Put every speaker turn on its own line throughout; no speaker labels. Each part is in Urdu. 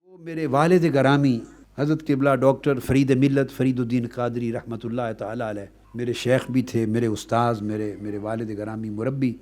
میرے والد گرامی حضرت قبلہ ڈاکٹر فرید ملت فرید الدین قادری رحمۃ اللہ تعالیٰ علیہ میرے شیخ بھی تھے، میرے استاذ، میرے والد گرامی مربی.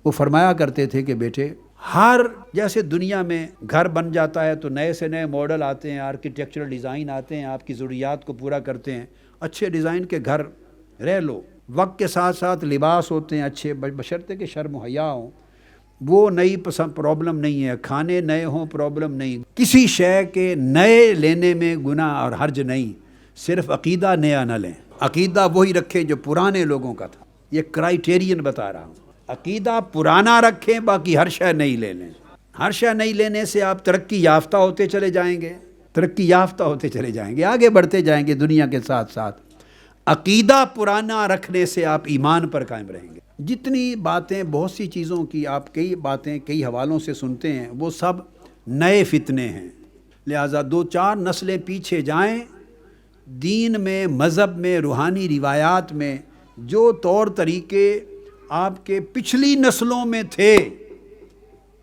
وہ فرمایا کرتے تھے کہ بیٹے، ہر جیسے دنیا میں گھر بن جاتا ہے تو نئے سے نئے ماڈل آتے ہیں، آرکیٹیکچرل ڈیزائن آتے ہیں، آپ کی ضروریات کو پورا کرتے ہیں. اچھے ڈیزائن کے گھر رہ لو. وقت کے ساتھ ساتھ لباس ہوتے ہیں اچھے، بشرطے کہ شرم و حیا ہوں. وہ نئی پسند پرابلم نہیں ہے، کھانے نئے ہوں پرابلم نہیں، کسی شے کے نئے لینے میں گناہ اور حرج نہیں. صرف عقیدہ نیا نہ لیں، عقیدہ وہی رکھیں جو پرانے لوگوں کا تھا. یہ کرائیٹیرین بتا رہا ہوں. عقیدہ پرانا رکھیں، باقی ہر شے نہیں لے لیں. ہر شے نہیں لینے سے آپ ترقی یافتہ ہوتے چلے جائیں گے، ترقی یافتہ ہوتے چلے جائیں گے، آگے بڑھتے جائیں گے دنیا کے ساتھ ساتھ. عقیدہ پرانا رکھنے سے آپ ایمان پر قائم رہیں گے. جتنی باتیں، بہت سی چیزوں کی آپ کئی باتیں کئی حوالوں سے سنتے ہیں، وہ سب نئے فتنے ہیں. لہٰذا 2-4 نسلیں پیچھے جائیں، دین میں، مذہب میں، روحانی روایات میں جو طور طریقے آپ کے پچھلی نسلوں میں تھے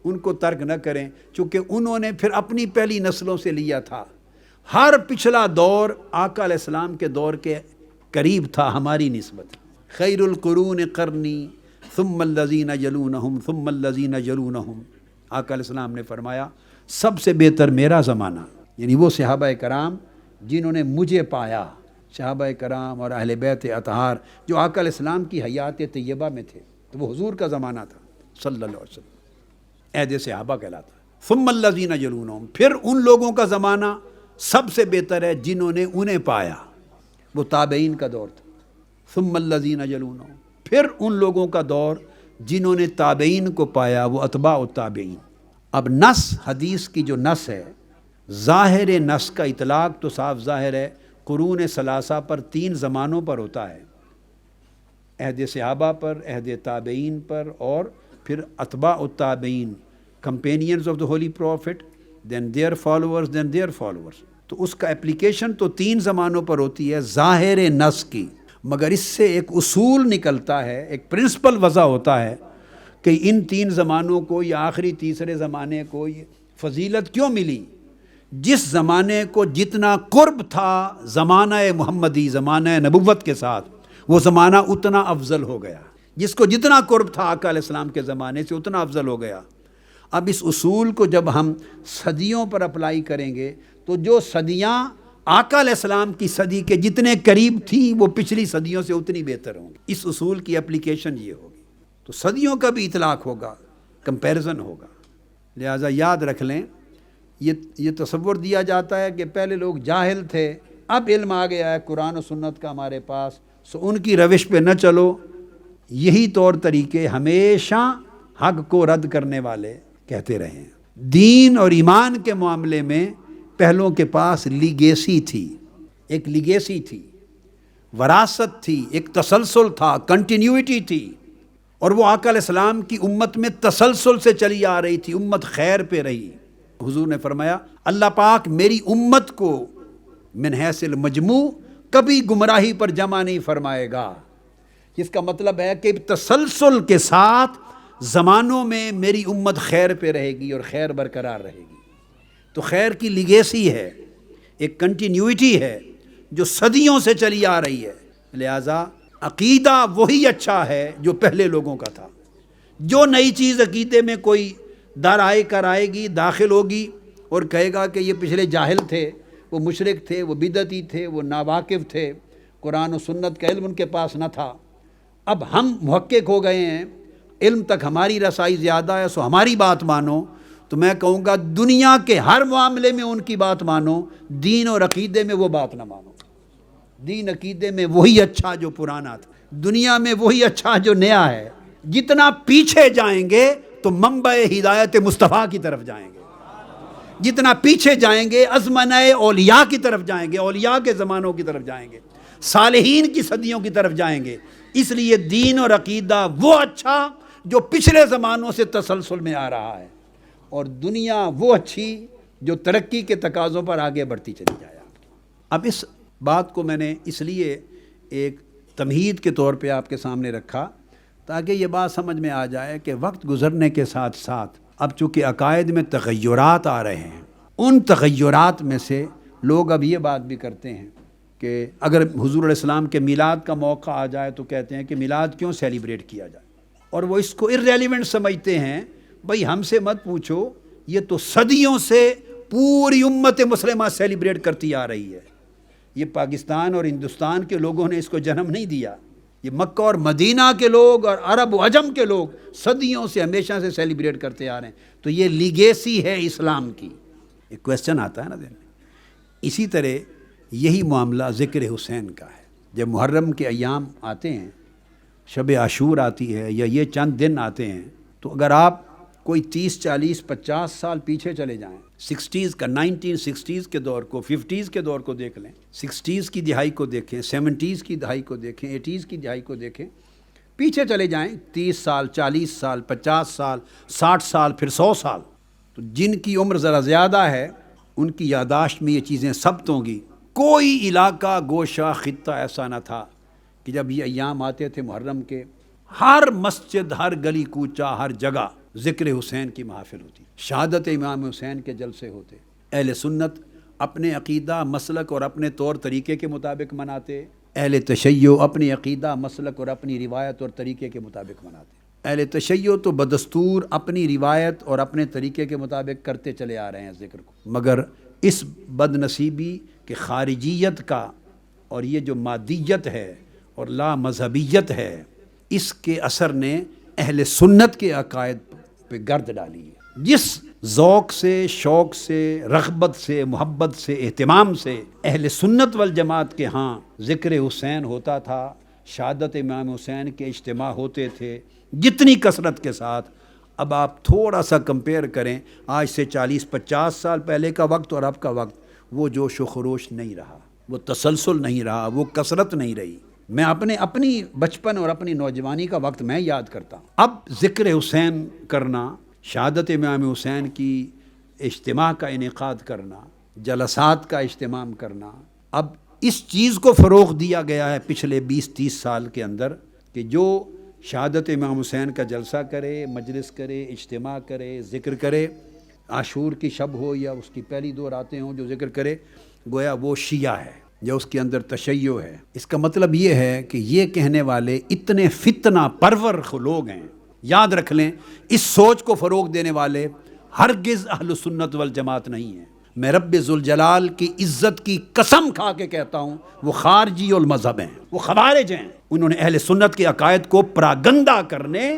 ان کو ترک نہ کریں، چونکہ انہوں نے پھر اپنی پہلی نسلوں سے لیا تھا. ہر پچھلا دور آقا علیہ السلام کے دور کے قریب تھا ہماری نسبت. خیر القرون قرنی ثم الذین یلونہم ثم الذین یلونہم. آقا علیہ السلام نے فرمایا سب سے بہتر میرا زمانہ، یعنی وہ صحابہ کرام جنہوں نے مجھے پایا، صحابہ کرام اور اہل بیت اطہار جو آقا علیہ السلام کی حیات طیبہ میں تھے، تو وہ حضور کا زمانہ تھا صلی اللہ علیہ وسلم. عہد صحابہ کہلاتا. ثم الذین یلونہم، پھر ان لوگوں کا زمانہ سب سے بہتر ہے جنہوں نے انہیں پایا، وہ تابعین کا دور تھا. ثم الذین یلونہم، پھر ان لوگوں کا دور جنہوں نے تابعین کو پایا، وہ اتباع التابعین. اب نص، حدیث کی جو نص ہے، ظاہر نص کا اطلاق تو صاف ظاہر ہے قرون ثلاثہ پر 3 زمانوں پر ہوتا ہے، عہد صحابہ پر، عہد تابعین پر، اور پھر اتباع التابعین، companions of the holy prophet, then their followers, then their followers. تو اس کا اپلیکیشن تو 3 زمانوں پر ہوتی ہے ظاہر نص کی، مگر اس سے ایک اصول نکلتا ہے، ایک پرنسپل وضع ہوتا ہے کہ ان 3 زمانوں کو یا آخری تیسرے زمانے کو یہ فضیلت کیوں ملی. جس زمانے کو جتنا قرب تھا زمانہ محمدی، زمانہ نبوت کے ساتھ، وہ زمانہ اتنا افضل ہو گیا. جس کو جتنا قرب تھا آقا علیہ السلام کے زمانے سے اتنا افضل ہو گیا. اب اس اصول کو جب ہم صدیوں پر اپلائی کریں گے تو جو صدیاں آقا علیہ السلام کی صدی کے جتنے قریب تھیں وہ پچھلی صدیوں سے اتنی بہتر ہوں گی. اس اصول کی اپلیکیشن یہ ہوگی تو صدیوں کا بھی اطلاق ہوگا، کمپیریزن ہوگا. لہٰذا یاد رکھ لیں، یہ تصور دیا جاتا ہے کہ پہلے لوگ جاہل تھے، اب علم آ گیا ہے قرآن و سنت کا ہمارے پاس، سو ان کی روش پہ نہ چلو. یہی طور طریقے ہمیشہ حق کو رد کرنے والے کہتے رہے ہیں. دین اور ایمان کے معاملے میں پہلوں کے پاس لیگیسی تھی، ایک لیگیسی تھی، وراثت تھی، ایک تسلسل تھا، کنٹینیوٹی تھی، اور وہ آقا علیہ السلام کی امت میں تسلسل سے چلی آ رہی تھی. امت خیر پہ رہی. حضور نے فرمایا اللہ پاک میری امت کو من حیث المجموع کبھی گمراہی پر جمع نہیں فرمائے گا، جس کا مطلب ہے کہ تسلسل کے ساتھ زمانوں میں میری امت خیر پہ رہے گی اور خیر برقرار رہے گی. تو خیر کی لیگیسی ہے، ایک کنٹینیوٹی ہے جو صدیوں سے چلی آ رہی ہے. لہٰذا عقیدہ وہی اچھا ہے جو پہلے لوگوں کا تھا. جو نئی چیز عقیدے میں کوئی دارائے کرائے گی، داخل ہوگی اور کہے گا کہ یہ پچھلے جاہل تھے، وہ مشرک تھے، وہ بدعتی تھے، وہ ناواقف تھے، قرآن و سنت کا علم ان کے پاس نہ تھا، اب ہم محقق ہو گئے ہیں، علم تک ہماری رسائی زیادہ ہے، سو ہماری بات مانو. تو میں کہوں گا دنیا کے ہر معاملے میں ان کی بات مانو، دین اور عقیدے میں وہ بات نہ مانو. دین عقیدے میں وہی اچھا جو پرانا تھا، دنیا میں وہی اچھا جو نیا ہے. جتنا پیچھے جائیں گے تو منبع ہدایت مصطفیٰ کی طرف جائیں گے، جتنا پیچھے جائیں گے ازمنہ اولیاء کی طرف جائیں گے، اولیاء کے زمانوں کی طرف جائیں گے، صالحین کی صدیوں کی طرف جائیں گے. اس لیے دین اور عقیدہ وہ اچھا جو پچھلے زمانوں سے تسلسل میں آ رہا ہے، اور دنیا وہ اچھی جو ترقی کے تقاضوں پر آگے بڑھتی چلی جائے. اب اس بات کو میں نے اس لیے ایک تمہید کے طور پہ آپ کے سامنے رکھا تاکہ یہ بات سمجھ میں آ جائے کہ وقت گزرنے کے ساتھ ساتھ اب چونکہ عقائد میں تغیرات آ رہے ہیں، ان تغیرات میں سے لوگ اب یہ بات بھی کرتے ہیں کہ اگر حضور علیہ السلام کے میلاد کا موقع آ جائے تو کہتے ہیں کہ میلاد کیوں سیلیبریٹ کیا جائے، اور وہ اس کو ارریلیونٹ سمجھتے ہیں. بھائی ہم سے مت پوچھو، یہ تو صدیوں سے پوری امت مسلمہ سیلیبریٹ کرتی آ رہی ہے. یہ پاکستان اور ہندوستان کے لوگوں نے اس کو جنم نہیں دیا، یہ مکہ اور مدینہ کے لوگ اور عرب و عجم کے لوگ صدیوں سے ہمیشہ سے سیلیبریٹ کرتے آ رہے ہیں. تو یہ لیگیسی ہے اسلام کی. ایک کویسچن آتا ہے نا دل میں. اسی طرح یہی معاملہ ذکر حسین کا ہے. جب محرم کے ایام آتے ہیں، شب عاشور آتی ہے، یا یہ چند دن آتے ہیں، تو اگر آپ کوئی 30 40 50 سال پیچھے چلے جائیں، 60s کا 1960s کے دور کو، 50s کے دور کو دیکھ لیں، 60s کی دہائی کو دیکھیں، 70s کی دہائی کو دیکھیں، 80s کی دہائی کو دیکھیں، پیچھے چلے جائیں 30 سال 40 سال 50 سال 60 سال پھر 100 سال، تو جن کی عمر ذرا زیادہ ہے ان کی یادداشت میں یہ چیزیں ثبت ہوں گی. کوئی علاقہ، گوشہ، خطہ ایسا نہ تھا کہ جب یہ ایام آتے تھے محرم کے، ہر مسجد، ہر گلی کوچہ، ہر جگہ ذکر حسین کی محافل ہوتی، شہادت امام حسین کے جلسے ہوتے. اہل سنت اپنے عقیدہ، مسلک اور اپنے طور طریقے کے مطابق مناتے، اہل تشیع اپنی عقیدہ، مسلک اور اپنی روایت اور طریقے کے مطابق مناتے. اہل تشیع تو بدستور اپنی روایت اور اپنے طریقے کے مطابق کرتے چلے آ رہے ہیں ذکر کو، مگر اس بد نصیبی کہ خارجیت کا اور یہ جو مادیت ہے اور لا مذہبیت ہے، اس کے اثر نے اہل سنت کے عقائد پہ گرد ڈالی ہے. جس ذوق سے، شوق سے، رغبت سے، محبت سے، اہتمام سے اہل سنت والجماعت کے ہاں ذکر حسین ہوتا تھا، شہادت امام حسین کے اجتماع ہوتے تھے جتنی کثرت کے ساتھ، اب آپ تھوڑا سا کمپیئر کریں آج سے 40-50 سال پہلے کا وقت اور اب کا وقت، وہ جوش و خروش نہیں رہا، وہ تسلسل نہیں رہا، وہ کثرت نہیں رہی. میں اپنی بچپن اور اپنی نوجوانی کا وقت میں یاد کرتا ہوں. اب ذکر حسین کرنا، شہادت امام حسین کی اجتماع کا انعقاد کرنا، جلسات کا اجتمام کرنا، اب اس چیز کو فروغ دیا گیا ہے پچھلے 20-30 سال کے اندر کہ جو شہادت امام حسین کا جلسہ کرے، مجلس کرے، اجتماع کرے، ذکر کرے، عاشور کی شب ہو یا اس کی پہلی 2 راتیں ہوں، جو ذکر کرے گویا وہ شیعہ ہے یا اس کے اندر تشیع ہے. اس کا مطلب یہ ہے کہ یہ کہنے والے اتنے فتنہ پرور لوگ ہیں. یاد رکھ لیں، اس سوچ کو فروغ دینے والے ہرگز اہل سنت والجماعت نہیں ہیں. میں رب ذوالجلال کی عزت کی قسم کھا کے کہتا ہوں وہ خارجی المذہب ہیں، وہ خوارج ہیں. انہوں نے اہل سنت کے عقائد کو پراگندہ کرنے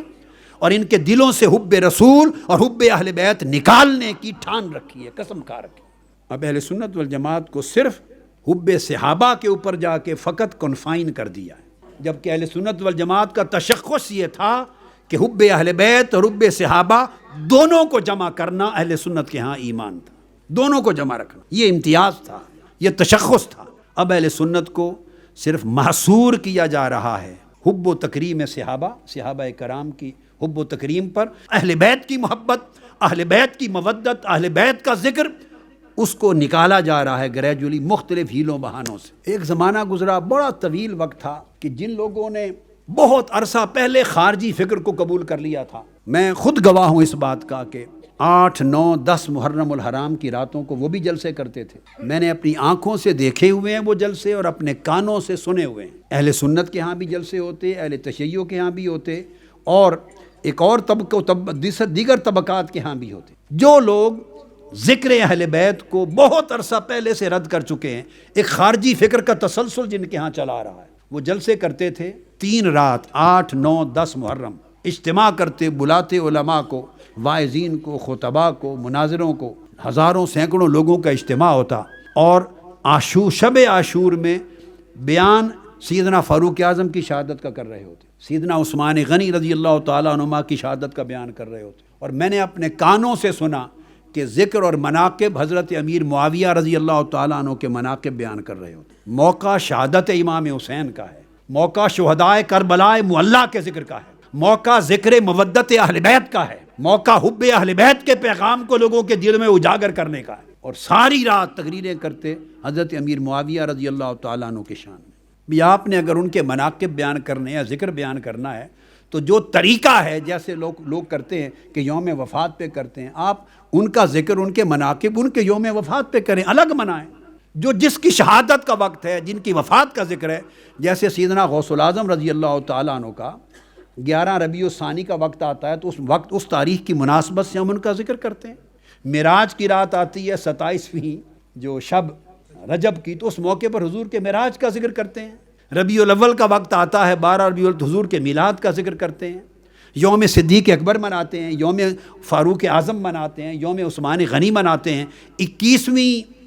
اور ان کے دلوں سے حب رسول اور حب اہل بیت نکالنے کی ٹھان رکھی ہے، قسم کھا رکھی ہے. اب اہل سنت والجماعت کو صرف حب صحابہ کے اوپر جا کے فقط کنفائن کر دیا ہے، جبکہ اہل سنت والجماعت کا تشخص یہ تھا کہ حب اہل بیت اور حب صحابہ دونوں کو جمع کرنا اہل سنت کے ہاں ایمان تھا، دونوں کو جمع رکھنا یہ امتیاز تھا، یہ تشخص تھا. اب اہل سنت کو صرف محصور کیا جا رہا ہے حب و تکریم صحابہ کرام کی حب و تکریم پر، اہل بیت کی محبت، اہل بیت کی مودت، اہل بیت کا ذکر، اس کو نکالا جا رہا ہے گریجولی مختلف ہیلوں بہانوں سے. ایک زمانہ گزرا، بڑا طویل وقت تھا کہ جن لوگوں نے بہت عرصہ پہلے خارجی فکر کو قبول کر لیا تھا، میں خود گواہ ہوں اس بات کا کہ 8 9 10 محرم الحرام کی راتوں کو وہ بھی جلسے کرتے تھے. میں نے اپنی آنکھوں سے دیکھے ہوئے ہیں وہ جلسے اور اپنے کانوں سے سنے ہوئے ہیں. اہل سنت کے ہاں بھی جلسے ہوتے، اہل تشیع کے ہاں بھی ہوتے، اور ایک اور دیگر طبقات کے ہاں بھی ہوتے. جو لوگ ذکر اہل بیت کو بہت عرصہ پہلے سے رد کر چکے ہیں، ایک خارجی فکر کا تسلسل جن کے ہاں چلا رہا ہے، وہ جلسے کرتے تھے 3 رات 8 9 10 محرم، اجتماع کرتے، بلاتے علماء کو، واعظین کو، خطباء کو، مناظروں کو، ہزاروں سینکڑوں لوگوں کا اجتماع ہوتا، اور شب عاشور میں بیان سیدنا فاروق اعظم کی شہادت کا کر رہے ہوتے، سیدنا عثمان غنی رضی اللہ تعالیٰ عنہما کی شہادت کا بیان کر رہے ہوتے. اور میں نے اپنے کانوں سے سنا کہ ذکر اور مناقب حضرت امیر معاویہ رضی اللہ تعالیٰ عنہ کے مناقب بیان کر رہے ہوتے. موقع شہادت امام حسین کا ہے، موقع شہدائے کربلا معلیٰ کے ذکر کا ہے، موقع ذکر مودت اہل بیت کا ہے، موقع حب اہل بیت کے پیغام کو لوگوں کے دل میں اجاگر کرنے کا ہے. اور ساری رات تقریریں کرتے حضرت امیر معاویہ رضی اللہ تعالیٰ عنہ کے شان میں. بھی آپ نے اگر ان کے مناقب بیان کرنے یا ذکر بیان کرنا ہے تو جو طریقہ ہے جیسے لوگ کرتے ہیں کہ یوم وفات پہ کرتے ہیں، آپ ان کا ذکر، ان کے مناقب ان کے یوم وفات پہ کریں، الگ منائیں۔ جو جس کی شہادت کا وقت ہے، جن کی وفات کا ذکر ہے، جیسے سیدنا غوث العظم رضی اللہ تعالیٰ عنہ کا 11 ربیع الثانی کا وقت آتا ہے تو اس تاریخ کی مناسبت سے ہم ان کا ذکر کرتے ہیں۔ معراج کی رات آتی ہے 27ویں جو شب رجب کی، تو اس موقع پر حضور کے معراج کا ذکر کرتے ہیں۔ ربیع الاول کا وقت آتا ہے 12 ربیع الاول، حضور کے میلاد کا ذکر کرتے ہیں۔ یوم صدیق اکبر مناتے ہیں، یوم فاروق اعظم مناتے ہیں، یوم عثمان غنی مناتے ہیں۔ 21ویں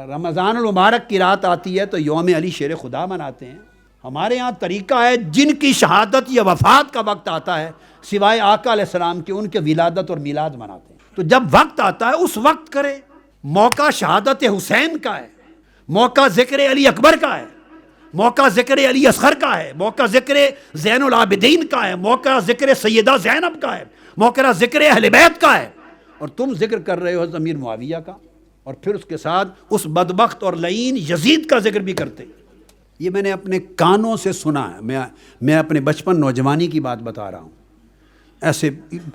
رمضان المبارک کی رات آتی ہے تو یوم علی شیر خدا مناتے ہیں۔ ہمارے ہاں طریقہ ہے جن کی شہادت یا وفات کا وقت آتا ہے سوائے آقا علیہ السلام کے، ان کے ولادت اور میلاد مناتے ہیں۔ تو جب وقت آتا ہے اس وقت کرے۔ موقع شہادت حسین کا ہے، موقع ذکر علی اکبر کا ہے، موقع ذکر علی اصغر کا ہے، موقع ذکر زین العابدین کا ہے، موقع ذکر سیدہ زینب کا ہے، موقع ذکر اہل بیت کا ہے، اور تم ذکر کر رہے ہو امیر معاویہ کا، اور پھر اس کے ساتھ اس بدبخت اور لعین یزید کا ذکر بھی کرتے۔ یہ میں نے اپنے کانوں سے سنا ہے، میں اپنے بچپن نوجوانی کی بات بتا رہا ہوں۔ ایسے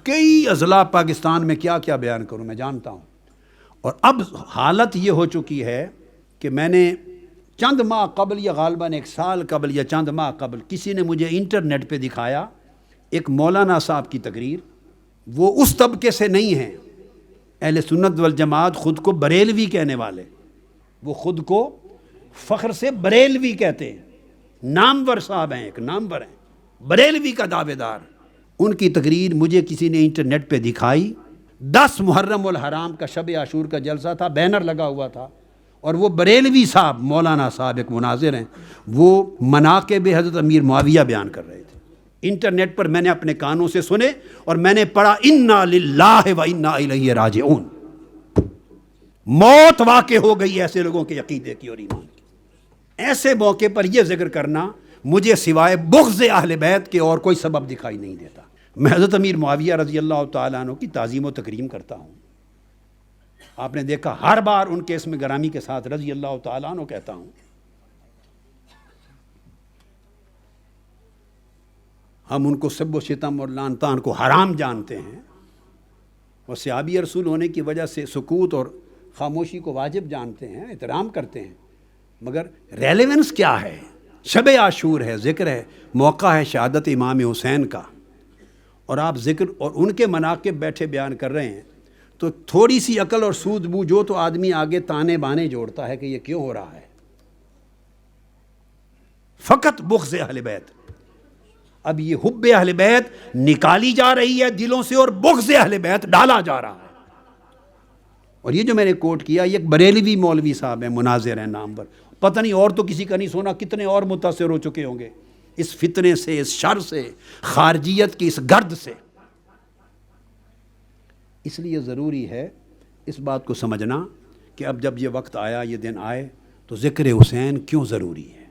کئی اضلاع پاکستان میں کیا کیا بیان کروں میں جانتا ہوں۔ اور اب حالت یہ ہو چکی ہے کہ میں نے چند ماہ قبل یا غالباً 1 سال قبل یا چند ماہ قبل کسی نے مجھے انٹرنیٹ پہ دکھایا ایک مولانا صاحب کی تقریر۔ وہ اس طبقے سے نہیں ہیں، اہل سنت والجماعت خود کو بریلوی کہنے والے، وہ خود کو فخر سے بریلوی کہتے ہیں، نامور صاحب ہیں، ایک نامور ہیں، بریلوی کا دعوے دار۔ ان کی تقریر مجھے کسی نے انٹرنیٹ پہ دکھائی۔ 10 محرم الحرام کا شب عاشور کا جلسہ تھا، بینر لگا ہوا تھا، اور وہ بریلوی صاحب مولانا صاحب ایک مناظر ہیں، وہ مناقب حضرت امیر معاویہ بیان کر رہے تھے۔ انٹرنیٹ پر میں نے اپنے کانوں سے سنے اور میں نے پڑھا انا للہ و انا الیہ راجعون۔ موت واقع ہو گئی ایسے لوگوں کے عقیدے کی اور ایمان کی۔ ایسے موقع پر یہ ذکر کرنا مجھے سوائے بغض اہل بیت کے اور کوئی سبب دکھائی نہیں دیتا۔ میں حضرت امیر معاویہ رضی اللہ تعالیٰ عنہ کی تعظیم و تکریم کرتا ہوں۔ آپ نے دیکھا ہر بار ان کے اسم گرامی کے ساتھ رضی اللہ تعالیٰ عنہ کہتا ہوں۔ ہم ان کو سب و شتم اور لعن طعن کو حرام جانتے ہیں، اور صحابی رسول ہونے کی وجہ سے سکوت اور خاموشی کو واجب جانتے ہیں، احترام کرتے ہیں، مگر ریلیونس کیا ہے؟ شب عاشور ہے، ذکر ہے، موقع ہے شہادت امام حسین کا، اور آپ ذکر اور ان کے مناقب بیٹھے بیان کر رہے ہیں، تو تھوڑی سی عقل اور سود بوجھ ہو تو آدمی آگے تانے بانے جوڑتا ہے کہ یہ کیوں ہو رہا ہے۔ فقط بغض اہل بیت۔ اب یہ حب اہل بیت نکالی جا رہی ہے دلوں سے اور بغض اہل بیت ڈالا جا رہا ہے۔ اور یہ جو میں نے کوٹ کیا، یہ ایک بریلوی مولوی صاحب ہیں، مناظر ہیں نامور، پتہ نہیں اور تو کسی کا نہیں سنا، کتنے اور متاثر ہو چکے ہوں گے اس فتنے سے، اس شر سے، خارجیت کی اس گرد سے۔ اس لیے ضروری ہے اس بات کو سمجھنا کہ اب جب یہ وقت آیا، یہ دن آئے، تو ذکر حسین کیوں ضروری ہے۔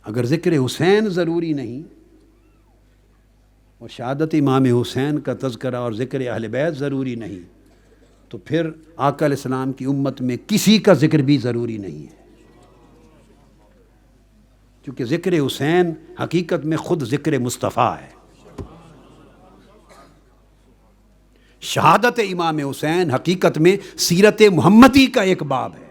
اگر ذکر حسین ضروری نہیں اور شہادت امام حسین کا تذکرہ اور ذکر اہل بیت ضروری نہیں، تو پھر آقا علیہ السلام کی امت میں کسی کا ذکر بھی ضروری نہیں ہے، کیونکہ ذکر حسین حقیقت میں خود ذکر مصطفیٰ ہے۔ شہادت امام حسین حقیقت میں سیرت محمدی کا ایک باب ہے۔